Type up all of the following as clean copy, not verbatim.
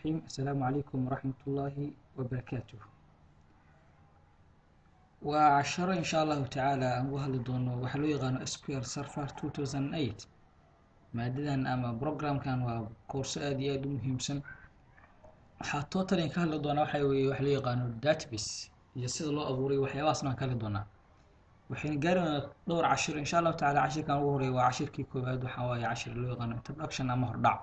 الرحيم. السلام عليكم ورحمة الله وبركاته. وعشرة إن شاء الله تعالى أن وهل دونه وحلو يغانو SQL Server 2008 مادة أما بروجرام كان وكورس آدي آدو مهمسن حاطو تلين كهل دونا وحلو يغانو database يسيد الله أبوري وحيواسنا كهل دونا وحين قارنا دور عشر إن شاء الله تعالى عشر كان وهوري وعشر كيكو بعد وحواي عشر اللي يغانو introduction أما هردع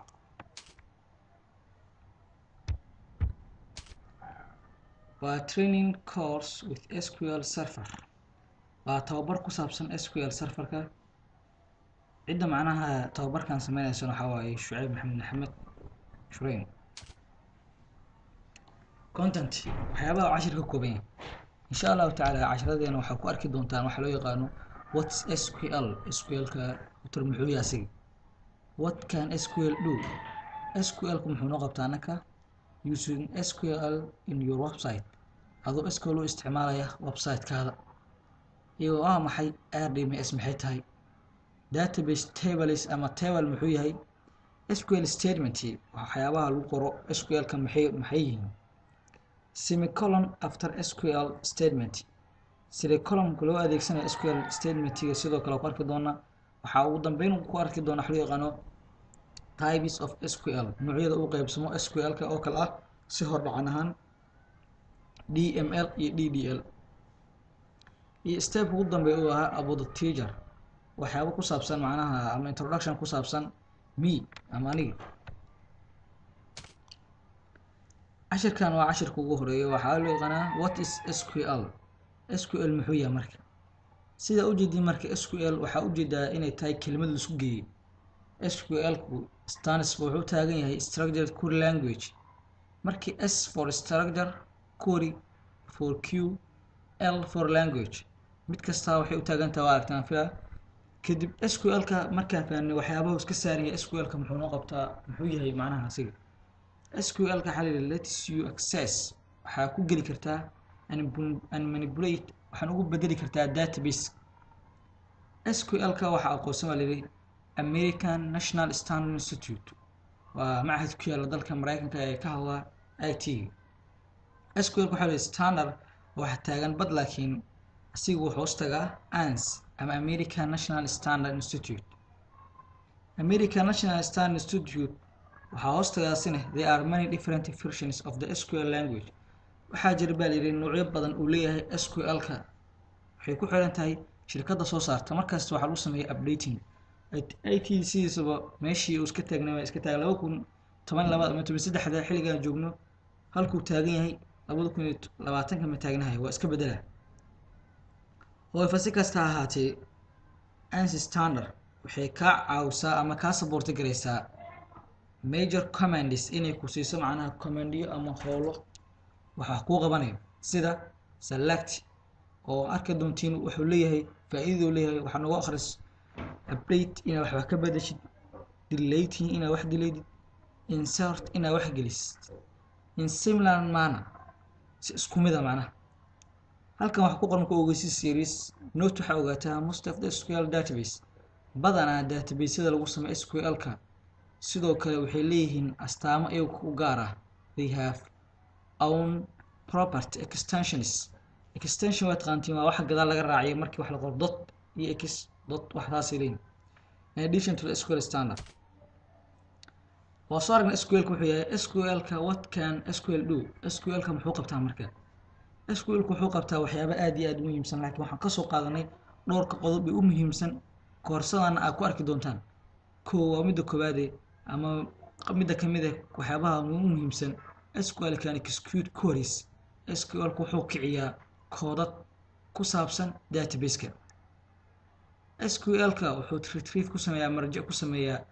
training course with SQL Server وتوبر كسابسن SQL Server كا عدة معناها توبر كان سمينا سنة حواي شعيب محمد شرين content وحيابا عشر كوبين إن شاء الله تعالى عشرة دينا وحكو أركي دونتان وحلو يقانو what's SQL كا وترمحو ياسي what can SQL do SQL كم حنو قبطانك using SQL in your website هذا SQL استعماله website كهذا إيوه محي RDMS محي تاي database tables أما table محي هاي SQL statement وحيابها القرو SQL كم محي semicolon after SQL statement semicolon كلو أديك سنة SQL statement يسيدو كلو قارك دونا وحاوضا بينو قارك دونا حلو يغانو types of SQL نوعية أوقع بسمو SQL كأوكل سهر بعناهن DML DDL step قدام بيقولها about the teacher وحيابا كسابسان معناها أما introduction كسابسان me أماني عشر كانوا عشر كوغوري وحاولوا يغنى what is SQL محوية مركة سيدا أوجدي مركة SQL وحا أوجدا إني تاي كلمة لسوقي SQL stands for وحو تاغن هي structured query language مركي S for structure query for Q L for language mid kasta waxay u taagan tahay aragtaan fiya kadib SQL ka markaa faanay waxyaabaha iska saariya SQL ka muxuu noo qabtaa muxuu yahay macnaha asiga SQL ka xalil lets you access waxa ku gali kartaa and manipulate waxaan ugu bedeli kartaa database SQL ka waxa aqoonsan waa American National Standard Institute waa macahad ku yaala dalka Mareykanka ee ka hadla IT SQL ku xalil standard waxa taagan bad laakiin asigu wuxuu hoostagaa ANS ama American National Standard Institute American National Standard Institute waxaa hoostagaa sine there are many different versions of the SQL language waxaa jira baa layidhi noocyo badan uu leeyahay SQL ka waxay ku xiran tahay shirkadda soo saarta markasta waxaa lagu sameeyaa updating ITC-saba meeshii uu iska taagnaa waa iska taagay 2012 ama 2013 xilligan joogno halkuu taagan yahay 2020 ma taagnahay waa iska bedelaa oo fasi kasta ahaatee ANSI standard waxay ka caawisaa ama ka support gareysaa major commands inay ku siiso macnaha commandiyo ama howlo waxa ku qabanayo sida select oo arka doontiin wuxuu leeyahay faa'iido leeyahay waxa nagu akhris update ina wax ka bedeshid delete ina wax delete insert ina wax gelis in similar manner si isku mid ah macnaha halkan wax ku qoran ku ogeysiis series note waxa ogaataa most of the SQL database badana database-da lagu sameeyo SQL ka sidoo kale waxay leeyihiin astaamo ay ku gaar ah they have own property extension waa taqaantiin waa waxa gadaal laga raaciyo markii wax la qoro dot iyo x dot waxdaas leeyihiin in addition to the SQL standard وصار من SQL ku wuxuu SQL ka what can SQL do SQL ka muxuu qabtaa markaa SQL ku wuxuu qabtaa waxyaabo aad iyo aad muhiimsan laakiin waxaan ka soo qaadanay dhowr qodob oo muhiimsan koorsadan aad ku arki doontaan koow midda koowaad ama midda kamid ah waxyaabaha muhiimsan SQL kan execute queries SQL ku wuxuu kiciyaa koodad ku saabsan database-ka SQL ka wuxuu retrieve ku sameeyaa marjac ku sameeyaa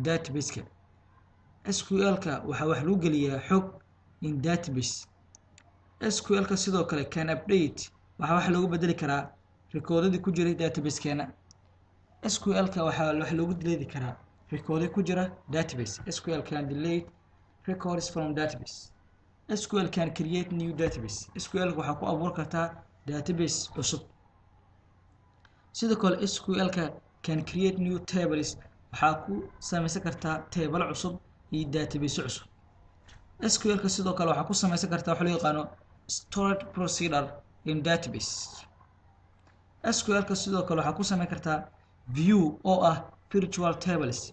database-ka SQL ka waxa wax lagu geliyaa xog in database SQL ka sidoo kale can update waxa wax lagu bedeli karaa recordadii ku jiray database-keena SQL ka waxa wax lagu delete karaa record ku jira database SQL can delete records from database SQL can create new database SQL waxa ku abuur kartaa database cusub sidoo kale SQL ka can create new tables waxa ku samaysan kartaa table cusub iyo database cusub SQL ka sidoo kale waxaa ku samaysan kartaa waxa loo yaqaano stored procedure in database. SQL ka sidoo kale waxaa ku samayn kartaa view oo ah virtual tables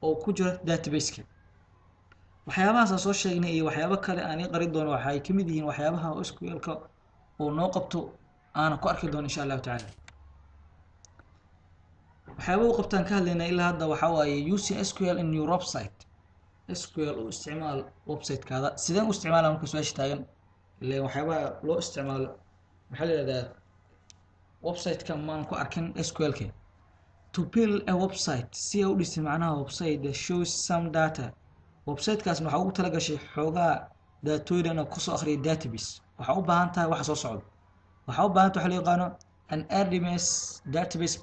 oo ku jira database-ka. waxyaabahaas soo sheegnay iyo waxyaabo kale aan qari doono waxay ka mid yihiin waxyaabaha SQL ka oo noo qabto aan ku arki doono insha Allah ta'ala. waxyaabo uu qabtaan ka hadlaynaa ilaa hadda waxa waaye using SQL in your website. SQL u isticmaal website kaada sideen u isticmaalaa marka su'aasha taagan ilaa waxyaabaha loo isticmaalo maxaa la yiraahdaa website ka maan ku arkin SQL ka to build a website si uu dhisay macnaha website that shows some data. website kaas waxa uu tala gashay xoogaa daatooyin oo ku soo akhriyo database. waxa u baahan tahay wax soo socdo. waxa u baahan tahay waxa loo yaqaano an RDMS database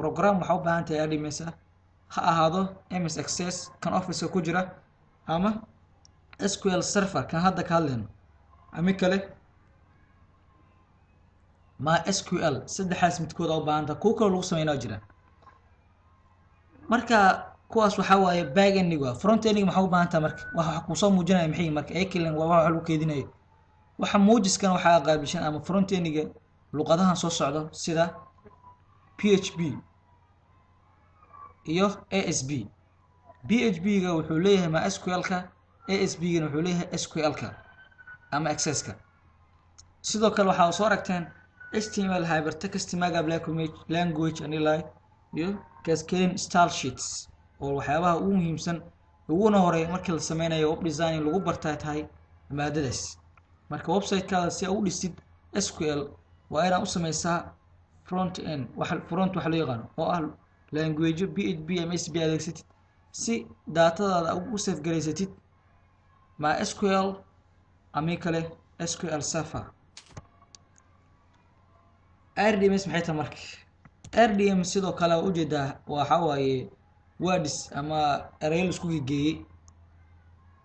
program waxa u baahan tahay RDMS ha ahaado MS Access kan Office ku jira ama SQL Server kan hadda ka hadlayno ama kale MySQL saddexaas midkood u baahan tahay kuwa kale lagu sameeyo jira. marka kuwaas waxa waaye back end waa front end waxa u baahan tahay marka waxa ku soo muujinaya maxay marka ekelin waa waxa lagu keedinayo waxa muujiskan waxa qaabishan ama front end luqadahan soo socdo sida PHP iyo ASP. PHP ga wuxuu leeyahay MySQL ka ASP ga wuxuu leeyahay SQL ka ama Access ka. sidoo kale waxa soo aragteen HTML hypertext markup language analyze iyo cascading style sheets oo waxyaabaha ugu muhiimsan ugu hore markii la sameynayo web design lagu bartay tahay maadadaas. marka website kaada si uu dhisid SQL waa inaad u sameysaa front end waxa loo yaqaan oo ah language PHP ama ASP adeegsatid si datadaada ugu save garaysatid MySQL ama kale SQL Server. RDMS maxay tahay marka RDMS sidoo kale u jeedaa waxa waaye words ama array la isku geeyay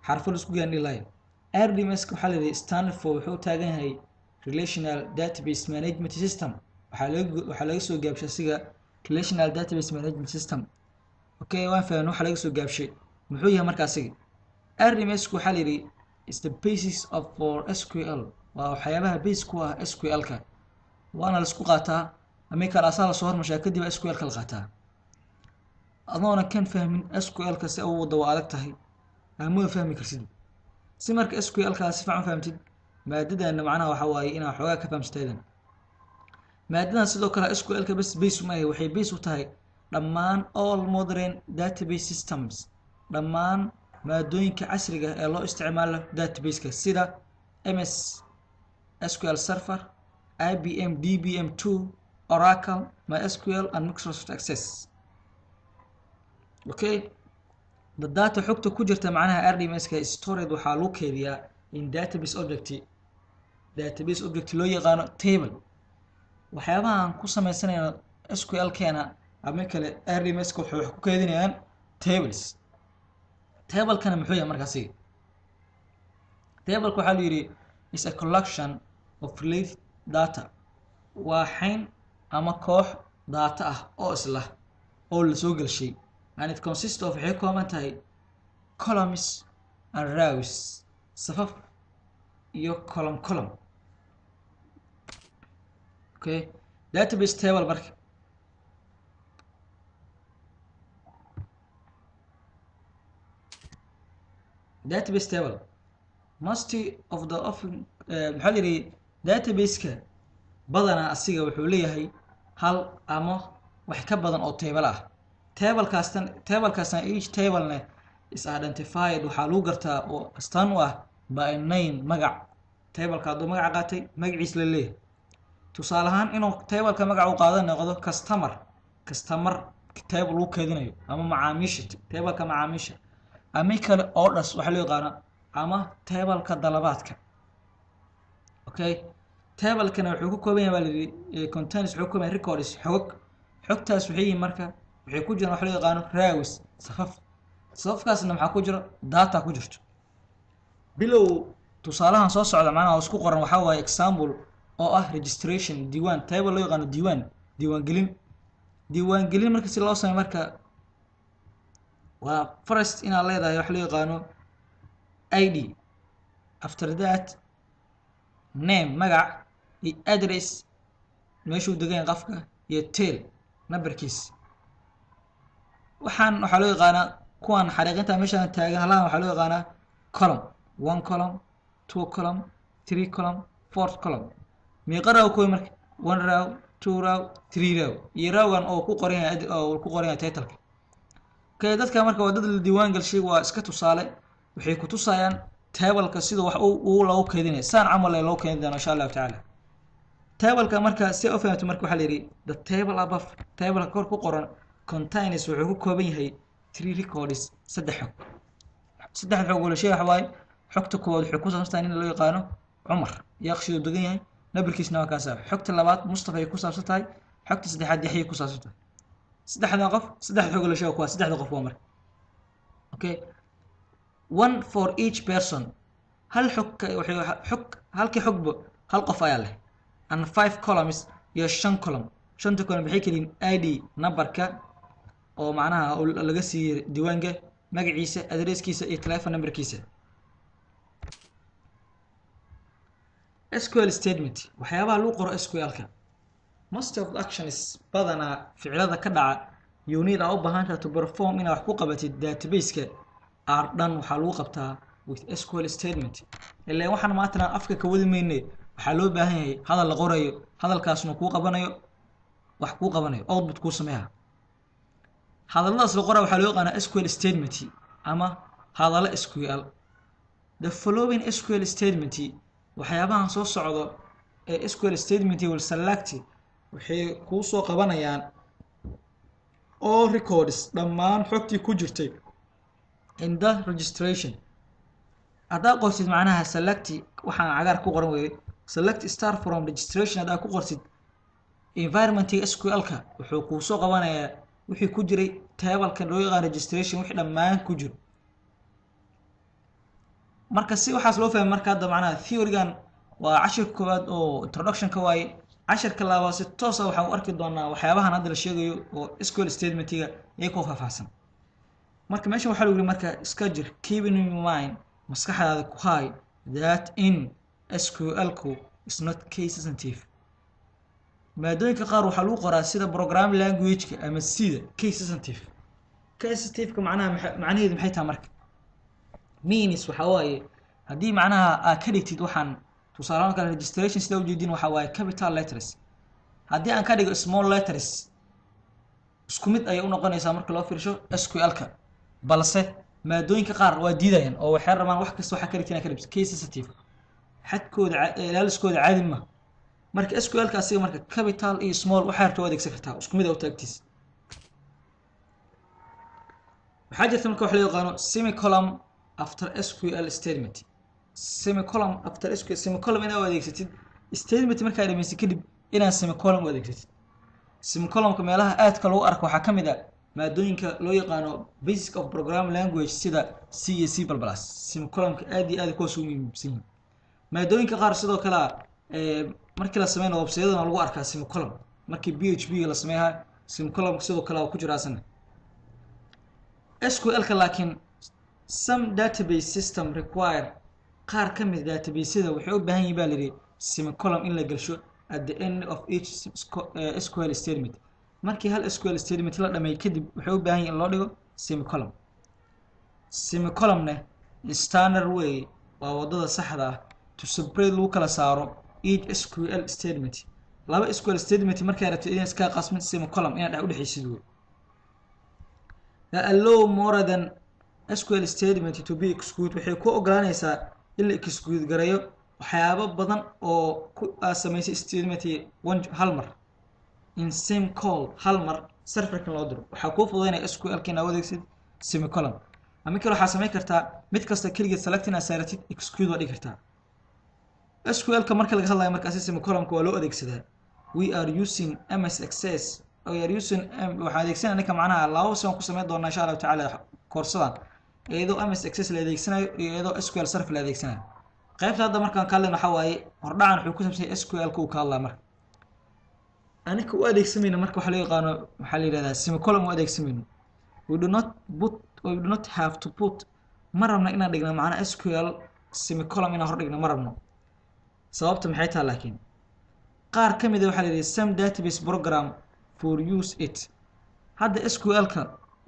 xarfo la isku geeyay. RDMS waxa la yiraahdaa stand for wuxuu taagan yahay Relational Database Management System. waxa laga soo gaabshay siga Relational Database Management System. okay waan faahno waxa laga soo gaabshay muxuu yahay markaasiga RDMS waxa la yiraahdaa is the basis of for SQL waa waxyaabaha base ku ah SQL ka waana la isku qaataa ama kala asal soo hormashaa kadib SQL ka la qaataa adoona kan fahmin SQL ka si uu wado waa adag tahay ama fahmi karsid si marka SQL ka si fiican fahamtid maadada macnaha waxa waaye inaad xogaa ka fahamsataydan maadadan sidoo kale SQL ka base uma yahay waxay base u tahay dhammaan all modern database systems dhammaan maadooyinka casriga ee loo isticmaalo database ka sida MS SQL Server IBM DBM2 Oracle MySQL and Microsoft Access. okay the data xogta ku jirta macnaha RDMS ka storage waxa lagu keydiyaa in database object loo yaqaan table. waxyaabahan ku sameysanayo SQL keena ama kale RDMS ka wuxuu ku keydinayaan tables. table kana muxuu yahay markaasi table waxa la yiri is a collection of related data waa xayn ama koox data ah oo isla oo la soo galshay and it consists of waxay kooban tahay columns and rows safaf iyo column. okay database table marka database table most of the often maxaa la yiri database ka badana asiga wuxuu leeyahay hal ama wax ka badan oo table ah. table kaasna each table is identified waxa lagu gartaa oo astaan u ah by name magac. table-ka haduu magac qaatay magaciisa la leeyahay. tusaale ahaan inuu table-ka magac u qaadan noqdo customer table uu keedinayo ama macaamiisha table-ka macaamiisha ama kale orders waxa loo yaqaan ama table-ka dalabaadka. okay table-kana wuxuu ku kooban yahay contains wuxuu ku kooban records xogtaas waxay marka waxay ku jiraan waxa loo yaqaan rows safafkaasna waxa ku jira data ku jirto. bilow tusaalahan soo socda macnaha isku qoran waxa waaye example oo ah registration diiwaan table loo yaqaan diiwaan gelin marka si loo sameeyo marka waa first ina leedahay wax loo yaqaan ID after that name magac iyo address meeshuu degan yahay qofka iyo tail numberkiis waxaan waxa loo yaqaanaa kuwan xariiqinta meeshaan taagan halahan waxa loo yaqaanaa column 1 column 2 column 3 column 4 column meeqa row ku marka 1 row 2 row 3 row iyo rowgan oo ku qoran yahay title-ka dadka marka waa dad la diiwaan galshay waa iska tusaale waxay ku tusayaan table-ka sida wax uu loo keedinay saan camal loo keedin doona insha Allah ta'ala table-ka marka si u fahamto marka waxa la yiri the table above table-ka kor ku qoran contains wuxuu ku kooban yahay 3 records saddex xog wala shay waxa waaye xogta koowaad wuxuu ku saabsan in loo yaqaano Umar yaqshido degan yahay nabarkiisna waa kaasa xogta labaad Mustafa ay ku saabsan tahay xogta saddexaad Yaxya ku saabsan tahay saddexda qof saddex xog la sheego saddexda qof waa mar okay one for each person hal xog halkii xogba hal qof ayaa leh and 5 columns iyo 5 column shanta column waxay kaliin ID numberka oo macnaha laga siiyay diiwaanka magaciisa addresskiisa iyo telephone numberkiisa SQL statement waxyaabaha lagu qoro SQL-ka most of the actions badana ficilada ka dhaca you need u baahan tahay to perform in wax ku qabatid database-ka are done waxa lagu qabtaa with SQL statement ilaa waxaan maanta afka ka wadi meynay waxa loo baahan yahay hadal la qorayo hadalkaasna ku qabanayo wax ku qabanayo output ku sameeyaa hadalladaas la qoraa waxa loo yaqaanaa SQL statement ama hadallo SQL the following SQL statement waxyaabahan soo socdo ee SQL statement will select waxay ku soo qabanayaan all records dhammaan xogtii ku jirtay in the registration adaa qorsid macnaha select waxaan cagaar ku qoran weey select start from registration adaa ku qorsid environment SQL-ka wuxuu ku soo qabanayaa wixii ku jiray table-ka loo yaqaan registration wixii dhammaan ku jiro marka si waxaas loo fahmay marka hadda macnaha theory-gan waa cashir koowaad oo introduction ka waaye cashirka labaad si toos ah waxaan u arki doonaa waxyaabahan hadda la sheegayo oo SQL statement-iga ay ku faahfaahsan marka meesha waxa lagu yiri marka iska jir keeping in mind maskaxdaada ku hay that in SQL-ku is not case sensitive maadooyinka qaar waxa lagu qoraa sida program language-ka ama sida case sensitive-ka macnaheedu maxay tahay marka means waxa waaye hadii macnaha aad ka dhigtid waxaan tusaale kale registration sida u jeedin waxa waaye capital letters hadii aan ka dhigo small letters isku mid ay u noqonaysaa marka loo fiirsho SQL-ka balse maadooyinka qaar waa diidayaan oo waxay rabaan wax kasta waxa ka dhigtay ka dhigto case sensitive xadkooda ilaaliskooda caadi ma marka SQL-ka asiga marka capital iyo small waxa harto adeegsan kartaa isku mid ah u taagtiis waxa jirta marka wax loo yaqaano semicolon after SQL statement semicolon after SQL semicolon inaad adeegsatid statement marka ay dhameysay kadib inaad semicolon u adeegsatid semicolonka meelaha aadka lagu arko waxa kamid ah maadooyinka loo yaqaano basic of program language sida C iyo C++ semicolonka aad iyo aad ku soo muhiimsan maadooyinka qaar sidoo kale markii la sameeyo website-yada lagu arkaa semicolon markii PHP la sameeyaa semicolon sidoo kale ku jiraasan SQL-ka laakiin some database system require qaar ka mid database-yada waxay u baahan yihiin baa la yiri semicolon in la gelsho at the end of each SQL statement markii hal SQL statement la dhameeyo kadib waxay u baahan yihiin in loo dhigo semicolon standard way waa wadada saxda ah to separate lagu kala saaro each SQL statement laba SQL statement markay rabto in iska qasmin semicolon inaad u dhaxaysid allow more than SQL statement to be execute waxay ku ogolaanaysaa in la execute gareeyo waxyaabo badan oo ku sameeyay statement hal mar in same call hal mar server-ka loo diro waxa ku fududeynaya SQL-ka inaad adeegsid semicolon ama kale waxa sameey kartaa mid kasta kaliya select ina saaratid execute waa dhigi kartaa SQL-ka marka laga hadlayo markaas semicolon-ka waa loo adeegsadaa we are using MS Access we are using waxa adeegsanayna macnaha labo soo ku sameey doona insha Allah ta'ala koorsadan iyadoo MS Access la adeegsanayo iyo iyadoo SQL Server la adeegsanayo qaybta hadda markaan ka hadlayno waxa waaye hordhacan wuxuu ku saabsan SQL-ka uu ka hadlaa marka aniga u adeegsamayna marka waxa loo yaqaano waxa la yiraahdaa semicolon u adeegsamayno we do not have to put ma rabno inaan dhigno macnaha SQL semicolon inaan hor dhigno ma rabno sababta maxay tahay laakiin qaar ka mid ah waxaa la yidhi some database program for use it hadda SQL-ka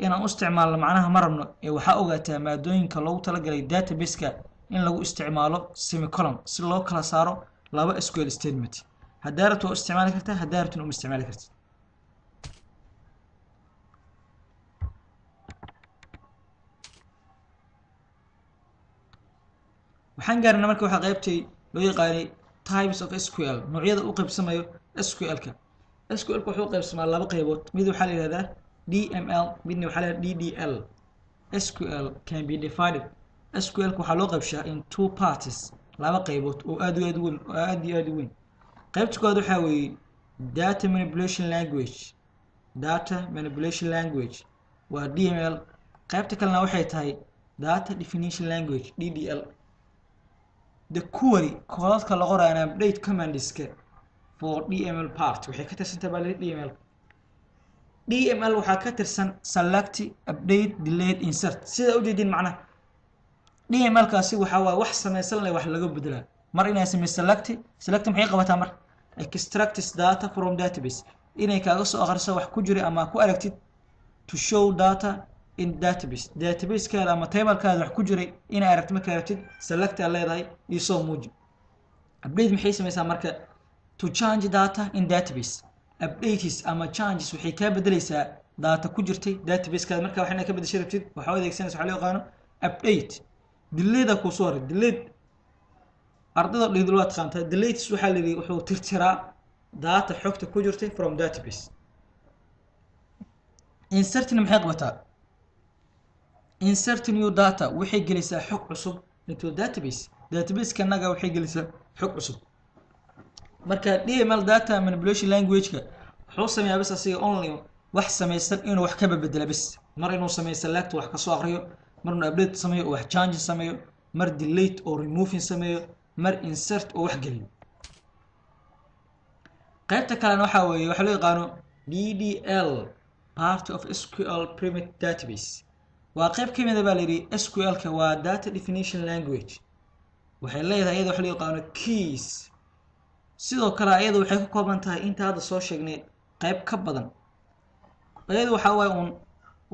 inaan u isticmaalno macnaha ma rabno ee waxaa ogaataa maadooyinka loogu talagalay database-ka in lagu isticmaalo semicolon si loo kala saaro laba SQL statement haddaa rabto waa isticmaali kartaa haddaa rabtona uma isticmaali kartid waxaan gaarnaa marka waxaa qaybtay loo yaqaanay types of SQL noocyada u qaybsamayo SQL-ka SQL-ka wuxuu qaybsamaa laba qaybood mid waxaa la yidhahdaa DML midna waxaa la yidhahdaa DDL SQL can be divided SQL-ka waxaa loo qaybshaa in two parts laba qaybood oo aad iyo aad u weyn qaybta koowaad waxaa weeye data manipulation language waa DML qaybta kalena waxay tahay data definition language DDL the query koodadka la qorayo and update commands-ka for DML part waxay ka tirsantahay baa DML waxaa ka tirsan select update delete insert sida u jeedin macnaha DML kaasi waxa waa wax samaysan leh wax laga bedelaa mar inay sameeyso select maxay qabataa mar extracts data from database inay kaaga soo akhriso wax ku jira ama ku aragtid to show data in database kaada ama table kaada wax ku jiray inay aragtid marka aragtid select aad leedahay iyo soo muuji update maxay samaysaa marka to change data in database updates ama changes waxay ka bedelaysaa data ku jirtay database kaada marka waxayna ka bedeshay rabtid waxa adeegsanaysaa waxa loo yaqaan update delete ku soo hor delete ardayda dhigdul waa taqaanta delete waxa la yiri wuxuu tirtiraa data xogta ku jirtay from database insertna maxay qabataa insert new data waxay gelisaa xog cusub into database kanaga waxay gelisaa xog cusub marka DML data manipulation language-ka wuxuu sameeyaa bas asiga only wax samaysan inuu wax ka bedelo bas mar inuu sameeyo select wax ka soo akhriyo mar inuu update sameeyo wax change sameeyo mar delete oo removing sameeyo mar insert oo wax geliyo qaybta kale waxa weeye waxa loo yaqaan DDL part of SQL primitive database waa qayb ka mid ah baa la yiri SQL-ka waa data definition language waxay leedahay iyada waxa loo yaqaan keys sidoo kale iyada waxay ka kooban tahay inta hadda soo sheegnay qayb ka badan iyada waxa weeye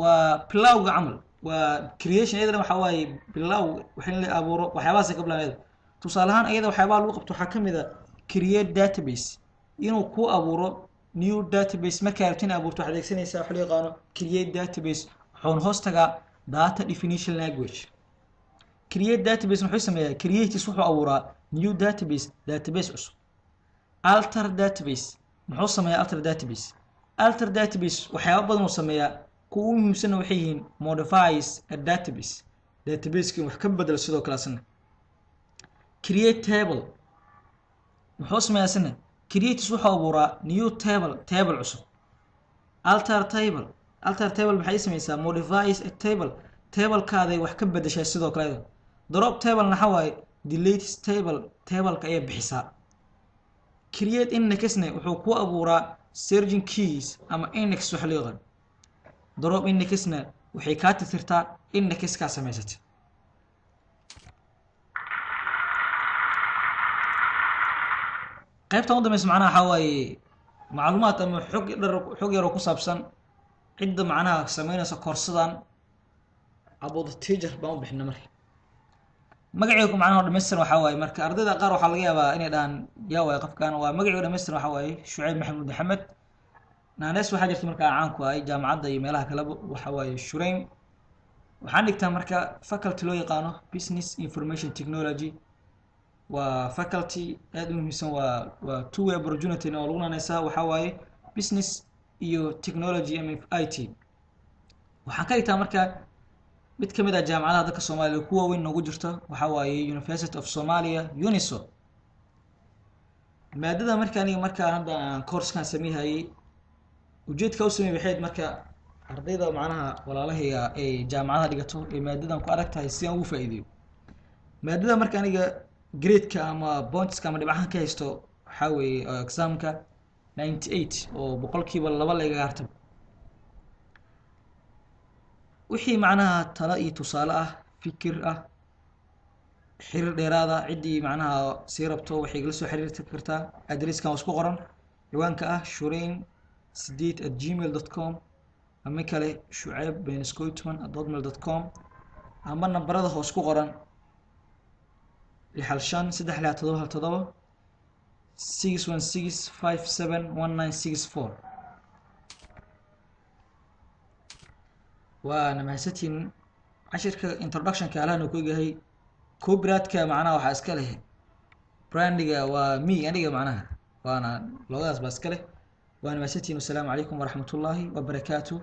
waa plowga camal waa creation iyada waxa weeye plow waxin la abuuro waxyaabahaas ka bilaabay tusaale ahaan iyada waxyaabaha lagu qabto waxa kamid ah create database inuu ku abuuro new database marka aad abuurto waxaad adeegsanaysaa waxa loo yaqaan create database wuxuu hoostaga data definition language create database wuxuu sameeyaa create wuxuu abuuraa new database cusub alter database wuxuu sameeyaa alter database waxyaabo badan uu sameeyaa kuwa muhiimsan waxay yihiin modifies a database wax ka bedel sidoo kale asna create table wuxuu sameeyaa asna create wuxuu abuuraa new table cusub alter table maxay sameeysaa modifies a table kaada wax ka bedeshay sidoo kale drop table waxa waaye delete table ka ay bixisaa create indexna wuxuu ku abuuraa searching keys ama index wax loo yaqaan drop indexna waxay ka tirtirtaa index ka samaysatay qaybta wadda mis macnaha waxa waaye macluumaad ama xog yar oo ku saabsan cidda macnaha sameynaysa koorsadan about the teacher baan u bixinaa marka magaciigu macnaha dhameystiran waxa waaye marka ardayda qaar waxa laga yaabaa inay dhahan yaa way qofkan waa magaciigu dhameystiran waxa waaye Shucayb Maxamuud Maxamed naanes waxa jirta marka caan ku ah jaamacadda iyo meelaha kale waxa waaye Shurayn waxaan dhigtaa marka faculty loo yaqaano business information technology waa faculty aad u muhiimsan waa two way opportunity oo lagu naanaysaa waxa waaye business iyo technology ama IT waxaan ka dhigtaa marka mid ka mid ah jaamacadaha dalka Soomaaliya kuwa weyn ugu jirta waxa waaye University of Somalia UNISO maadada marka aniga hadda course-kan sameeyay ujeedka uu sameeyay waxay marka ardayda macnaha walaalahayga ee jaamacadaha dhigato ee maadadan ku aragtahay si aan ugu faa'iideeyo maadada marka aniga grade-ka ama points-ka ama dhibcaha ka haysto waxa weeye exam-ka 98 oo boqolkiiba 2 laga hartay wixii macnaha tala iyo tusaale ah fikir ah xiriir dheeraada ciddii macnaha sii rabto waxay igala soo xiriirti kartaa adresskan oo isku qoran ciwaanka ah shurayn 8@gmail.com ama kale shucayb ben_skoytman@hotmail.com ama nambarada hoos ku qoran 657 616571964 waana mahadsantiin cashirka introductionka alahan uu ku egyahay copyrightka macnaha waxaa iska leh brandiga waa me aniga macnaha waana loogadaas baa iska leh waana mahadsantiin wasalaamu calaykum waraxmatullaahi wabarakaatu